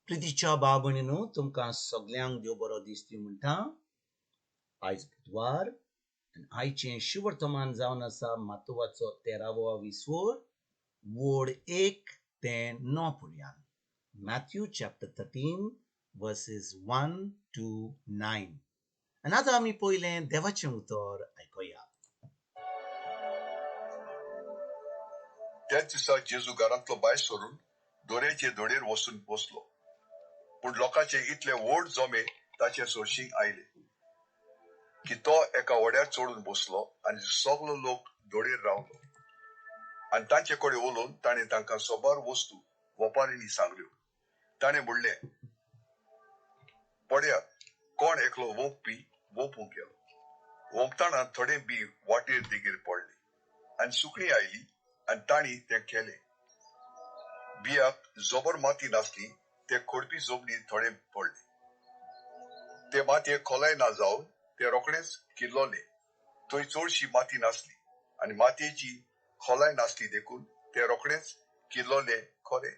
प्रितीच्या बाबणीनो तुमकां सगळ्यांक देव बरो दीस दिवं म्हणटा. आयज बुधवार आनी आयचें शुभ वर्तमान जावन आसा मातुवाचो 13वा विसवोर वोड 1 ते 9 पर्यंत. Mathew chapter 13 verses 1 to 9. आनी आतां आमी पयलें देवाचें उतर आयकुया. त्याच दिसा जेजू घरांतलो भायर सरून दोऱ्याचे दोडेर वचून बसलो. पूण लोकांचे इतले व्हड जमे ताचे सोरशीक आयले की तो एका वड्यार चडून बसलो आनी सगलो लोक दोडेर रावलो. आनी तांचे कडेन उलोवन ताणें तांकां सोबार वस्तू वपारिनी सांगल्यो. ताणें म्हणलें, पळयात, कोण एकलो वोंकपी वोंपूंक गेलो. वोंकताना थोडे बी वाटेर देगेर पडले आनी सुकणीं आयली आनी तांणी तें केलें. बियाक जोबर माती नासली ते खोडपी जमनीर थोडे पडले. ते मातयेक खोलाय ना जावन ते रोखडेच किल्लोले. थंय चडशी माती नासली आनी मातयेची खोलाय नासली देखून ते रोखडेच किल्लोले खरे.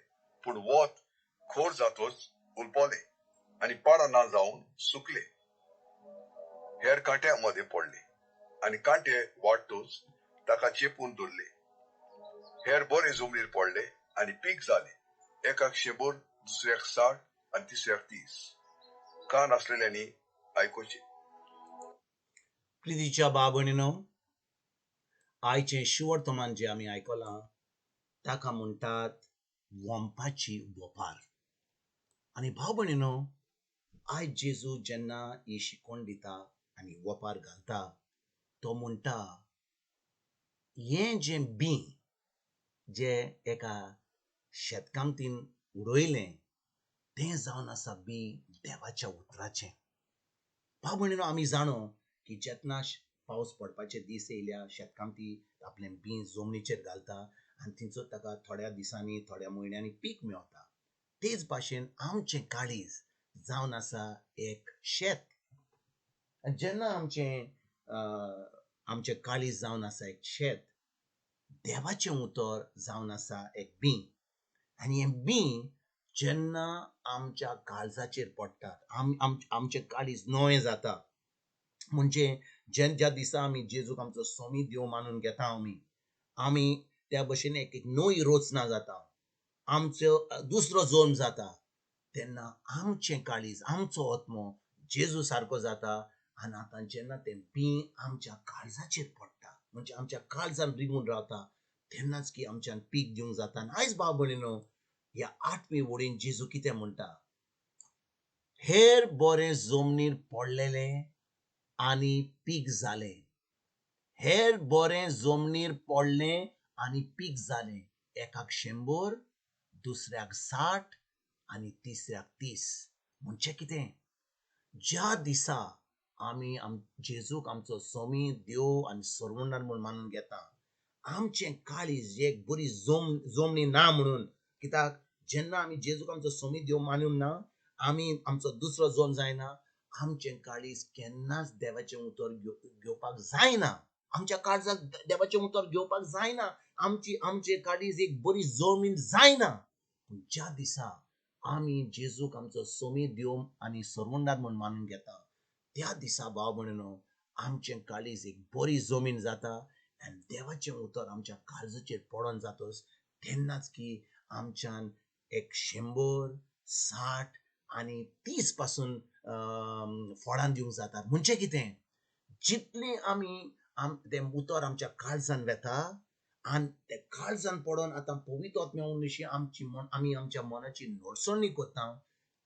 पूण वत खोर जातोच उलपोले आनी पाडां ना जावन सुकले. हेर कांट्यां मदें पडले आनी कांटे वाडटोच ताका चेपून धरले. हेर बरे जमनीर पडले आनी पीक जाले. एकाक 100, दुसऱ्याक 60 आनी तिसऱ्याक 30. कान आसलेल्यांनी आयकुचें. प्रितीच्या बाबणीनो आयचें शुभ वर्तमान जें आमी आयकलां ताका म्हणटात वंपाची वपार. आनी भाव भयणीनो, आयज जेजू जेन्ना ही शिकवण दिता आनी वपार घालता तो म्हणटा हें जें बी जें एका शेतकामतीन उडयलें तें जावन आसा बी देवाच्या उतराचें. भाव भयणीनो, आमी जाणो की जेन्ना पावस पडपाचे दीस येयल्या शेतकामती आपलें बी जमनीचेर घालता आनी थंयसर ताका थोड्या दिसांनी थोड्या म्हयन्यांनी पीक मेळटा. तेच भाशेन आमचें काळीज जावन आसा एक शेत. जेन्ना आमचें काळीज जावन आसा एक शेत, देवाचें उतर जावन आसा एक बी. आनी हें बी जेन्ना आमच्या काळजाचेर पडटात आमचें काळीज नवें जाता. म्हणजे ज्या दिसा आमी जेजूक आमचो सोमी देव मानून घेता आमी त्या भशेन एक नवी रचना जाता, आमचो दुसरो जल्म जाता. तेन्ना आमचें काळीज आमचो आत्मो जेजू सारको जाता. आनी आतां जेन्ना तें बी आमच्या काळजाचेर पडटा म्हणजे आमच्या काळजान रिगून रावता तेन्नाच की आमच्यान पीक दिवंक जाता. आनी आयज भाव भयणीनो, ह्या 8वी वडीन जेजू कितें म्हणटा, हेर बरें जमनीर पडलेलें आनी पीक जालें. हेर बरें जमनीर पडलें आनी पीक जालें. एकाक 100, दुसऱ्याक 60 आनी तिसऱ्याक 30. म्हणजे कितें, ज्या दिसा आमी जेजूक आमचो सोमी देव आनी सर्वंडार म्हूण मानून घेता, आमचें काळीज एक बरी जमनी ना म्हणून. कित्याक जेन्ना आमी जेजूक आमचो सोमी देव मानून ना, आमी आमचो दुसरो जल्म जायना, आमचें काळीज केन्नाच देवाचें उतर घेवपाक जायना. आमच्या काळजाक देवाचें उतर घेवपाक जायना. आमचें काळीज एक बरी जमीन जायना. ज्या दिसा आमी जेजूक आमचो सोमी देव आनी सर्वंडार म्हूण मानून घेता, त्या दिसा भाव भयणीनो आमचें काळीज एक बरी जमीन जाता. आनी देवाचें उतर आमच्या काळजाचेर पडोन जातोच तेन्नाच की आमच्यान एक 100, 60 आनी 30 पासून फळां दिवंक जाता. म्हणजे कितें, जितली आमी तें उतर आमच्या काळजान वेता आनी ते काळजान पडोन आतां पवित्र आत्म्याची आमी आमच्या मनाची नडसणणी करता,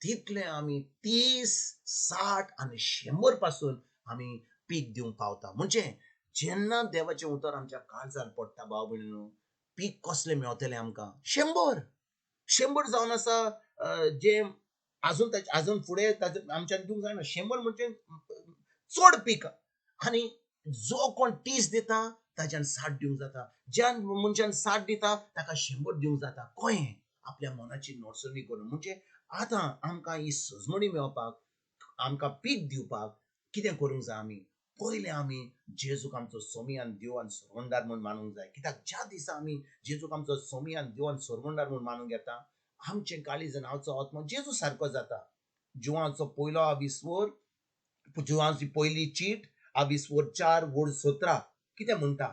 तितले आमी 30, 60 आनी 100 पासून आमी पीक दिवंक पावता. म्हणजे जेन्ना देवाचें उतर आमच्या काळजान पडटा भाव भयणीनो, पीक कसलें मेळटलें आमकां, 100 जावन आसा. जे आजून फुडें आमच्यान दिवंक जायना. 100 म्हणजे चड पीक. आनी जो कोण 30 दिता ताच्यान 60 दिवंक जाता. ज्या मनशान 60 दिता ताका 100 दिवंक जाता. कळ्ळें, आपल्या मनाची नडसणणी करून. म्हणजे आतां आमकां ही सजमणी मेळपाक, आमकां पीक दिवपाक कितें करूंक जाय, आमी पयलें आमी जेजूक आमचो सोमी आनी देव आनी सर्वंडार म्हूण मानूंक जाय. कित्याक ज्या दिसा आमी जेजूक आमचो सोमी आनी देव आनी सर्वंडार म्हूण मानून घेता, आमचे काळीजन हांवचो आत्मो जेजू सारको जाता. जुवांचो पयलो आविस्वोर, जुवांची पयली चीट 4:17 कितें म्हणटा?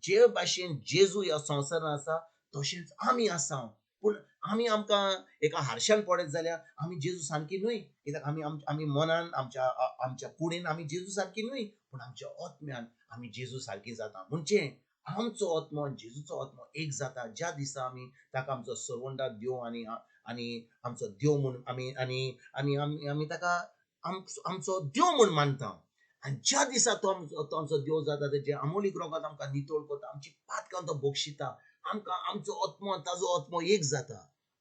जे भाशेन जेजू ह्या संवसारान आसा तशेंच आमी आसा. पूण आमी आमकां एका हारशान पडत जाल्यार आमी जेजू सारकी न्हय. कित्याक आमी मनान आमच्या कुडीन आमी जेजू सारकी न्हय, पूण आमच्या आत्म्यान आमी जेजू सारकी जाता. म्हणजे आमचो आत्मो जेजूचो आत्मो एक जाता. ज्या दिसा आमी ताका आमचो सर्वंडा देव आनी आमचो देव म्हूण आमी ताका आमचो देव म्हूण मानता. आनी ज्या दिसा तो आमचो देव जाता, तेजे अमोलीक रोगात आमकां नितळ करता, आमची पातकां तो बक्षिता, आमकां आमचो आत्मो ताजो आत्मो एक जाता.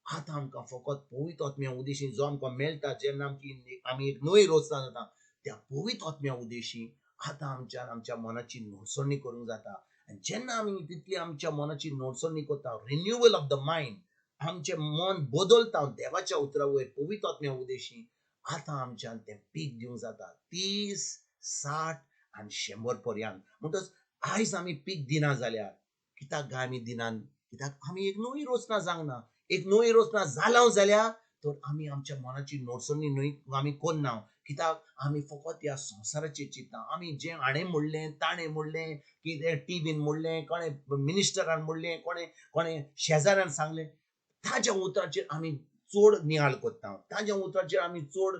आतां आमकां फकत पवित्र आत्म्या उदेशी जो आमकां मेळटा, जेन्ना आमी एक नवी रचना जाता, त्या पवित्र आत्म्या उदेशी आतां आमच्यान आमच्या मनाची नोडसणी करूंक जाता. आनी जेन्ना आमी तितली आमच्या मनाची नोडसणी करता, रिन्युअल ऑफ द मायंड, आमचें मन बदलता देवाच्या उतरा वयर पवित्र आत्म्या उदेशी, आतां आमच्यान तें पीक दिवंक जाता 30, 60 आनी 100 पर्यंत. म्हणटच आयज आमी पीक दिना जाल्यार कित्याक काय आमी दिनान? कित्याक आमी एक नवी रचना जावंक ना. एक नवी रचना जालां जाल्यार तर आमी आमच्या मनाची नोडसणी न्हय आमी करना. कित्याक आमी फकत ह्या संवसाराचेर चिंतता. आमी जें हाणें म्हणलें, ताणें म्हणलें, कितें टीव्हीन म्हणलें, कोणें मिनिस्टरान म्हणलें, कोणें शेजाऱ्यान सांगलें, ताज्या उतराचेर आमी चड नियाळ करता. ताज्या उतराचेर आमी चड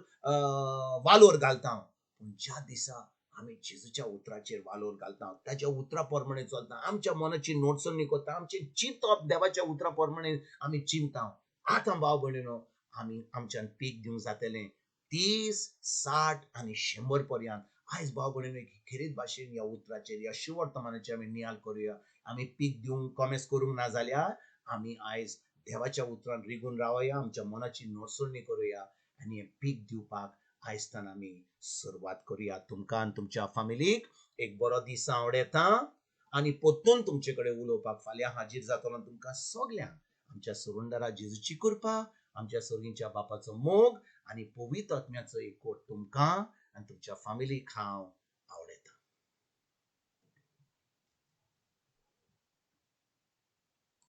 वालोर घालता. पूण ज्या दिसा आमी जेजूच्या उतराचेर वालोर घालता, ताच्या उतरा प्रमाणे चलता, आमच्या मनाची नोडसणी करता, आमचें चिंतप देवाच्या उतरा प्रमाणे आमी चिंतता. आतां भाव भयणीनो, आमी आमच्यान पीक दिवंक जातलें 30, 60 आनी 100 पर्यंत. आयज भाव भयणीनो, खेरीत भाशेन ह्या उतराचेर, ह्या शुवर्तमानाचेर आमी नियाळ करुया. आमी पीक दिवंक कमेस करूंक ना जाल्यार आमी आयज देवाच्या उतरान रिगून रावया, आमच्या मनाची नोडसणी करुया आनी हें पीक दिवपाक आयजतान आमी सुरवात करुया. तुमकां आनी तुमच्या फॅमिलीक एक बरो दीस हांव येता आनी परतून तुमचे कडेन उलोवपाक फाल्यां हाजीर जातलो. तुमकां सगल्यांक आमच्या सुरुंदरा जेजूची कृपा, आमच्या सर्गींच्या बापाचो मोग आनी पवित्र आत्म्याचो एकवट तुमकां आनी तुमच्या फॅमिलीक हांव